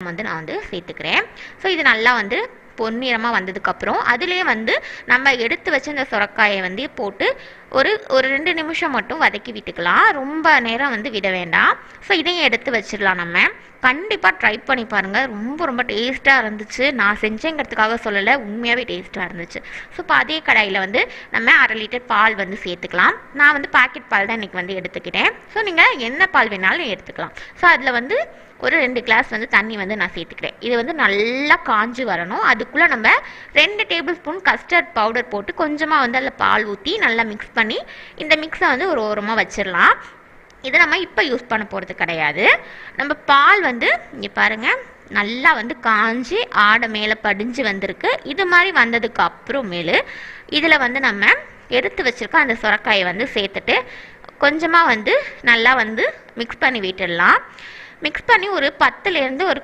வெங்காயம் வந்து நான் வந்து சேர்த்துக்கிறேன். ஸோ இது நல்லா வந்து பொன்னிறமாக வந்ததுக்கப்புறம் அதிலே வந்து நம்ம எடுத்து வச்ச இந்த சுரக்காயை வந்து போட்டு ஒரு 2 நிமிஷம் மட்டும் வதக்கி விட்டுக்கலாம். ரொம்ப நேரம் வந்து விட வேண்டாம். ஸோ இதையும் எடுத்து வச்சிடலாம். நம்ம கண்டிப்பாக ட்ரை பண்ணி பாருங்கள். ரொம்ப டேஸ்ட்டாக இருந்துச்சு. நான் செஞ்சேங்கிறதுக்காக சொல்லலை, உண்மையாகவே டேஸ்ட்டாக இருந்துச்சு. ஸோ இப்போ அதே கடாயில் வந்து நம்ம 1/2 லிட்டர் பால் வந்து சேர்த்துக்கலாம். நான் வந்து பாக்கெட் பால் தான் இன்றைக்கி வந்து எடுத்துக்கிட்டேன். ஸோ நீங்கள் என்ன பால் வேணாலும் எடுத்துக்கலாம். ஸோ அதில் வந்து ஒரு 2 கிளாஸ் வந்து தண்ணி வந்து நான் சேர்த்துக்கிறேன். இது வந்து நல்லா காஞ்சி வரணும். அதுக்குள்ளே நம்ம 2 டேபிள் ஸ்பூன் கஸ்டர்ட் பவுடர் போட்டு கொஞ்சமாக வந்து அதில் பால் ஊற்றி நல்லா மிக்ஸ் பண்ணி இந்த மிக்ஸை வந்து ஒரு ஓரமாக வச்சிடலாம். இதை நம்ம இப்போ யூஸ் பண்ண போகிறது கிடையாது. நம்ம பால் வந்து இங்கே பாருங்கள் நல்லா வந்து காஞ்சி ஆடை மேலே படிஞ்சு வந்திருக்கு. இது மாதிரி வந்ததுக்கு அப்புறமேலு இதில் வந்து நம்ம எடுத்து வச்சுருக்க அந்த சுரக்காயை வந்து சேர்த்துட்டு கொஞ்சமாக வந்து நல்லா வந்து மிக்ஸ் பண்ணி விட்டுடலாம். மிக்ஸ் பண்ணி ஒரு 10லேருந்து ஒரு